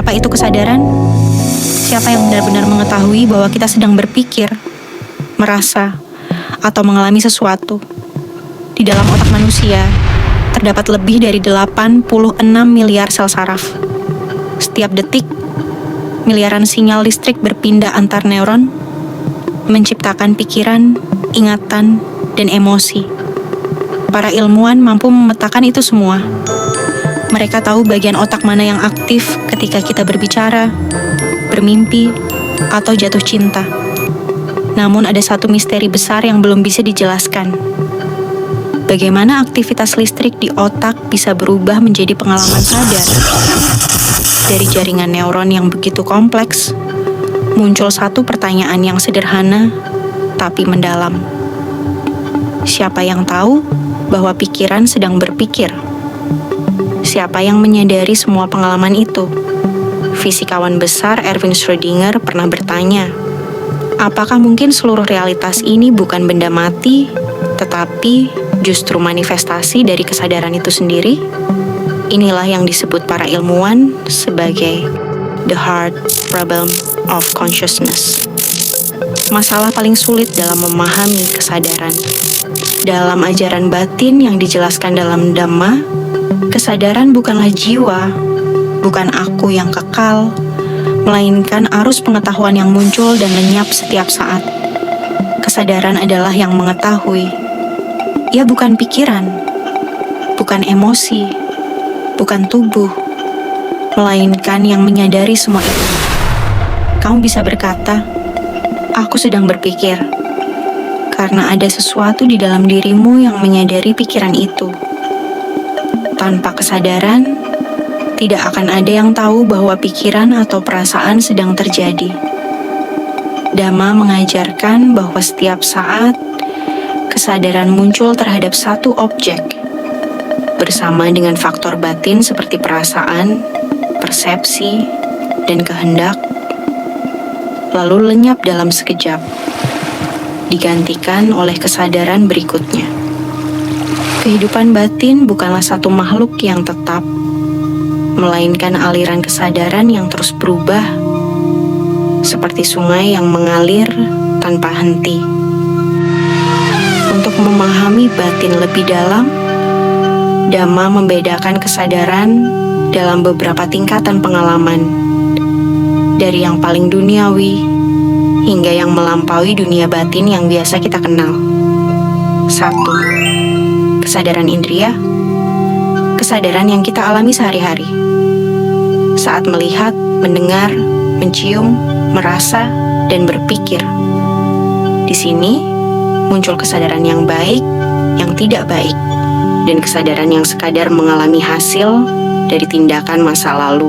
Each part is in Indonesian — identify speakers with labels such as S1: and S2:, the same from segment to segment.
S1: Apa itu kesadaran? Siapa yang benar-benar mengetahui bahwa kita sedang berpikir, merasa, atau mengalami sesuatu? Di dalam otak manusia, terdapat lebih dari 86 miliar sel saraf. Setiap detik, miliaran sinyal listrik berpindah antar neuron, menciptakan pikiran, ingatan, dan emosi. Para ilmuwan mampu memetakan itu semua. Mereka tahu bagian otak mana yang aktif ketika kita berbicara, bermimpi, atau jatuh cinta. Namun ada satu misteri besar yang belum bisa dijelaskan. Bagaimana aktivitas listrik di otak bisa berubah menjadi pengalaman sadar? Dari jaringan neuron yang begitu kompleks, muncul satu pertanyaan yang sederhana tapi mendalam. Siapa yang tahu bahwa pikiran sedang berpikir? Siapa yang menyadari semua pengalaman itu? Fisikawan besar Erwin Schrödinger pernah bertanya, apakah mungkin seluruh realitas ini bukan benda mati, tetapi justru manifestasi dari kesadaran itu sendiri? Inilah yang disebut para ilmuwan sebagai the hard problem of consciousness. Masalah paling sulit dalam memahami kesadaran. Dalam ajaran batin yang dijelaskan dalam Dhamma, kesadaran bukanlah jiwa, bukan aku yang kekal, melainkan arus pengetahuan yang muncul dan lenyap setiap saat. Kesadaran adalah yang mengetahui. Ia bukan pikiran, bukan emosi, bukan tubuh, melainkan yang menyadari semua itu. Kamu bisa berkata, aku sedang berpikir, karena ada sesuatu di dalam dirimu yang menyadari pikiran itu. Tanpa kesadaran, tidak akan ada yang tahu bahwa pikiran atau perasaan sedang terjadi. Dhamma mengajarkan bahwa setiap saat, kesadaran muncul terhadap satu objek, bersama dengan faktor batin seperti perasaan, persepsi, dan kehendak, lalu lenyap dalam sekejap, digantikan oleh kesadaran berikutnya. Kehidupan batin bukanlah satu makhluk yang tetap, melainkan aliran kesadaran yang terus berubah, seperti sungai yang mengalir tanpa henti. Untuk memahami batin lebih dalam, Dhamma membedakan kesadaran dalam beberapa tingkatan pengalaman, dari yang paling duniawi hingga yang melampaui dunia batin yang biasa kita kenal. 1. Kesadaran indria. Kesadaran yang kita alami sehari-hari. Saat melihat, mendengar, mencium, merasa, dan berpikir. Di sini, muncul kesadaran yang baik, yang tidak baik, dan kesadaran yang sekadar mengalami hasil dari tindakan masa lalu.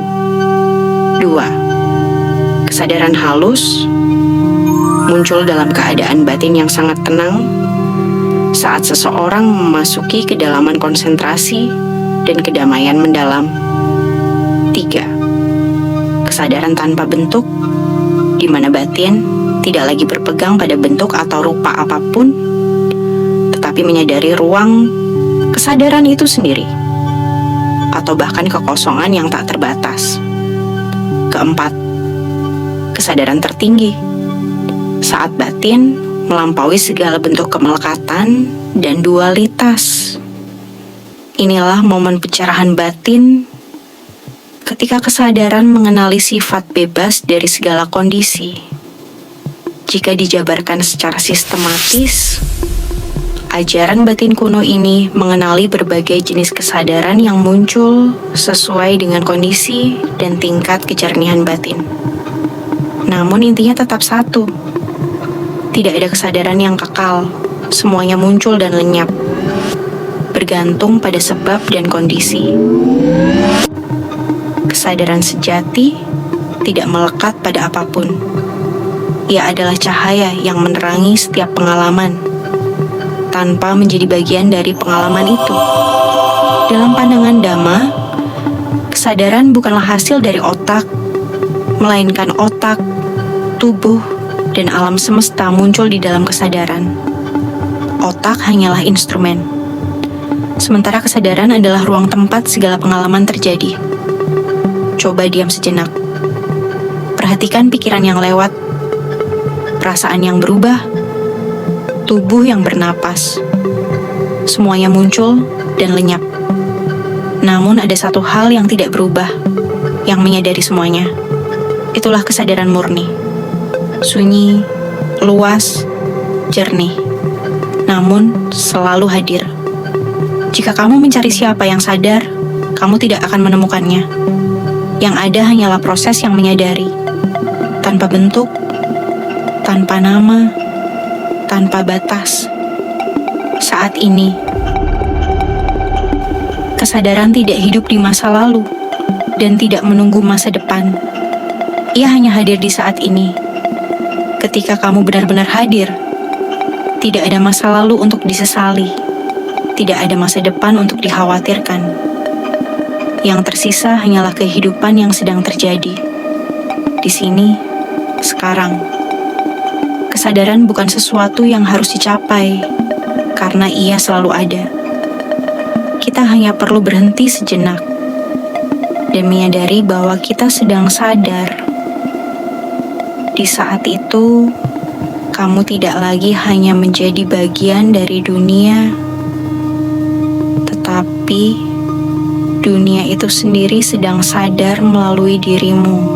S1: 2. Kesadaran halus muncul dalam keadaan batin yang sangat tenang saat seseorang memasuki kedalaman konsentrasi dan kedamaian mendalam. 3. Kesadaran tanpa bentuk, di mana batin tidak lagi berpegang pada bentuk atau rupa apapun, tetapi menyadari ruang kesadaran itu sendiri, atau bahkan kekosongan yang tak terbatas. 4. Kesadaran tertinggi, saat batin melampaui segala bentuk kemelekatan dan dualitas. Inilah momen pencerahan batin ketika kesadaran mengenali sifat bebas dari segala kondisi. Jika dijabarkan secara sistematis, ajaran batin kuno ini mengenali berbagai jenis kesadaran yang muncul sesuai dengan kondisi dan tingkat kejernihan batin. Namun intinya tetap satu. Tidak ada kesadaran yang kekal, semuanya muncul dan lenyap, bergantung pada sebab dan kondisi. Kesadaran sejati tidak melekat pada apapun. Ia adalah cahaya yang menerangi setiap pengalaman, tanpa menjadi bagian dari pengalaman itu. Dalam pandangan Dhamma, kesadaran bukanlah hasil dari otak, melainkan otak, tubuh, dan alam semesta muncul di dalam kesadaran. Otak hanyalah instrumen, sementara kesadaran adalah ruang tempat segala pengalaman terjadi. Coba diam sejenak. memperhatikan pikiran yang lewat, perasaan yang berubah, tubuh yang bernapas. Semuanya muncul dan lenyap. Namun ada satu hal yang tidak berubah, yang menyadari semuanya. Itulah kesadaran murni. Sunyi, luas, jernih, namun selalu hadir. Jika kamu mencari siapa yang sadar, kamu tidak akan menemukannya. Yang ada hanyalah proses yang menyadari, tanpa bentuk, tanpa nama, tanpa batas. Saat ini, kesadaran tidak hidup di masa lalu dan tidak menunggu masa depan. Ia hanya hadir di saat ini. Ketika kamu benar-benar hadir, tidak ada masa lalu untuk disesali, tidak ada masa depan untuk dikhawatirkan. Yang tersisa hanyalah kehidupan yang sedang terjadi. Di sini, sekarang. Kesadaran bukan sesuatu yang harus dicapai, karena ia selalu ada. Kita hanya perlu berhenti sejenak dan menyadari bahwa kita sedang sadar. Di saat itu, kamu tidak lagi hanya menjadi bagian dari dunia, tetapi dunia itu sendiri sedang sadar melalui dirimu.